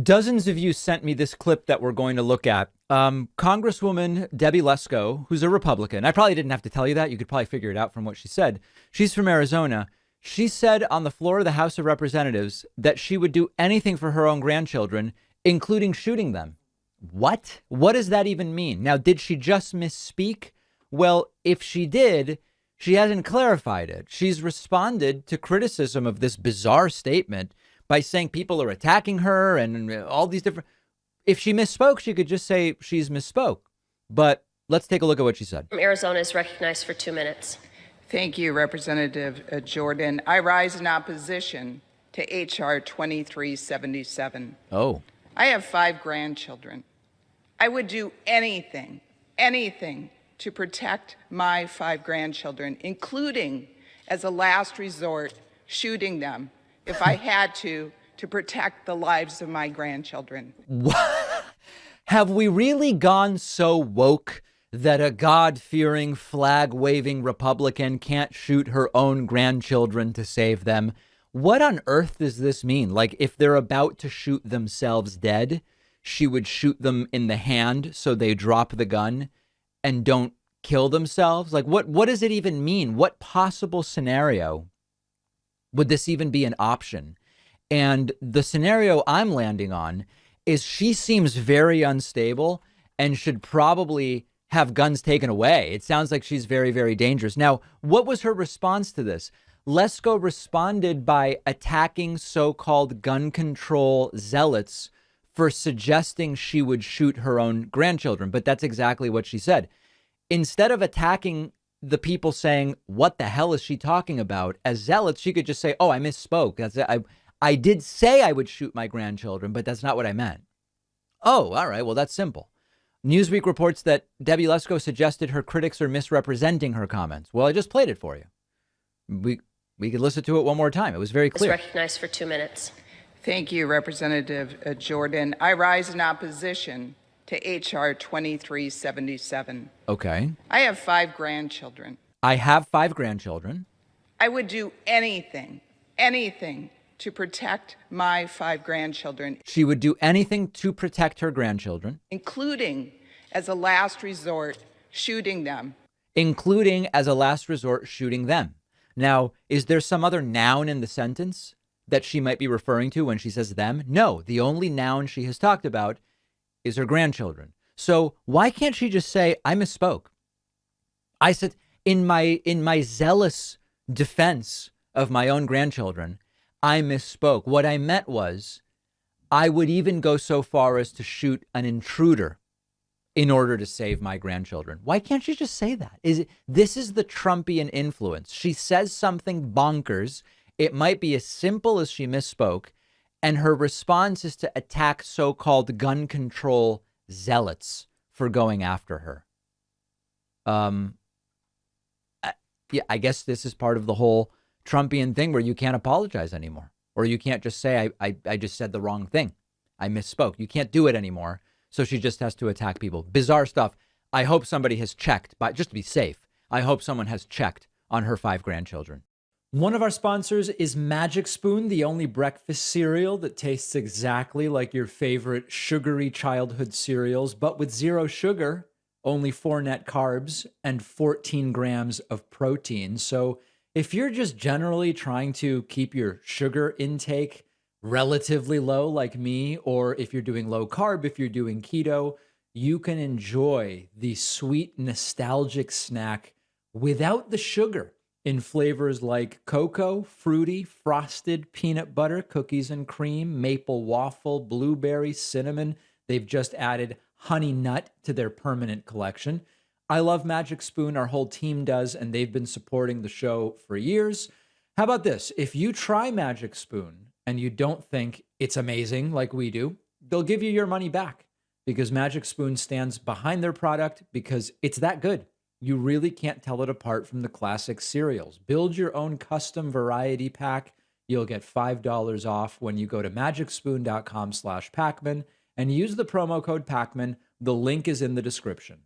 Dozens of you sent me this clip that we're going to look at. Congresswoman Debbie Lesko, who's a Republican. I probably didn't have to tell you that. You could probably figure it out from what she said. She's from Arizona. She said on the floor of the House of Representatives that she would do anything for her own grandchildren, including shooting them. What? What does that even mean? Now, did she just misspeak? Well, if she did, she hasn't clarified it. She's responded to criticism of this bizarre statement by saying people are attacking her and all these different. If she misspoke, she could just say she's misspoke. But let's take a look at what she said. Arizona is recognized for 2 minutes. Thank you, Representative Jordan. I rise in opposition to H.R. 2377. Oh, I have 5 grandchildren. I would do anything to protect my 5 grandchildren, including, as a last resort, shooting them if I had to protect the lives of my grandchildren. what? Have we really gone so woke that a God-fearing, flag-waving Republican can't shoot her own grandchildren to save them? What on earth does this mean? Like, if they're about to shoot themselves dead, she would shoot them in the hand so they drop the gun and don't kill themselves? Like, what does it even mean? What possible scenario would this even be an option? And the scenario I'm landing on is she seems very unstable and should probably have guns taken away. It sounds like she's very, very dangerous. Now, what was her response to this? Lesko responded by attacking so-called gun control zealots for suggesting she would shoot her own grandchildren. But that's exactly what she said. Instead of attacking the people saying, what the hell is she talking about? As zealots, she could just say, oh, I misspoke. I did say I would shoot my grandchildren, but that's not what I meant. Oh, all right. Well, that's simple. Newsweek reports that Debbie Lesko suggested her critics are misrepresenting her comments. Well, I just played it for you. We could listen to it one more time. It was very clear. Is recognized for 2 minutes. Thank you, Representative Jordan. I rise in opposition to H.R. 2377. Okay. I have 5 grandchildren. I have 5 grandchildren. I would do anything to protect my 5 grandchildren. She would do anything to protect her grandchildren, including, as a last resort, shooting them. Including, as a last resort, shooting them. Now, is there some other noun in the sentence that she might be referring to when she says them? No, the only noun she has talked about is her grandchildren. So why can't she just say, I misspoke? I said, in my zealous defense of my own grandchildren, I misspoke. What I meant was I would even go so far as to shoot an intruder in order to save my grandchildren. Why can't she just say that? This is the Trumpian influence. She says something bonkers. It might be as simple as she misspoke, and her response is to attack so-called gun control zealots for going after her. Yeah, I guess this is part of the whole Trumpian thing where you can't apologize anymore, or you can't just say, I just said the wrong thing. I misspoke. You can't do it anymore. So she just has to attack people. Bizarre stuff. I hope somebody has checked, but just to be safe, I hope someone has checked on her 5 grandchildren. One of our sponsors is Magic Spoon, the only breakfast cereal that tastes exactly like your favorite sugary childhood cereals, but with 0 sugar, only 4 net carbs, and 14 grams of protein. So if you're just generally trying to keep your sugar intake relatively low like me, or if you're doing low carb, if you're doing keto, you can enjoy the sweet, nostalgic snack without the sugar in flavors like cocoa, fruity, frosted, peanut butter, cookies and cream, maple waffle, blueberry, cinnamon. They've just added honey nut to their permanent collection. I love Magic Spoon. Our whole team does, and they've been supporting the show for years. How about this? If you try Magic Spoon and you don't think it's amazing like we do, they'll give you your money back, because Magic Spoon stands behind their product because it's that good. You really can't tell it apart from the classic cereals. Build your own custom variety pack. You'll get $5 off when you go to magicspoon.com/Pacman and use the promo code Pacman. The link is in the description.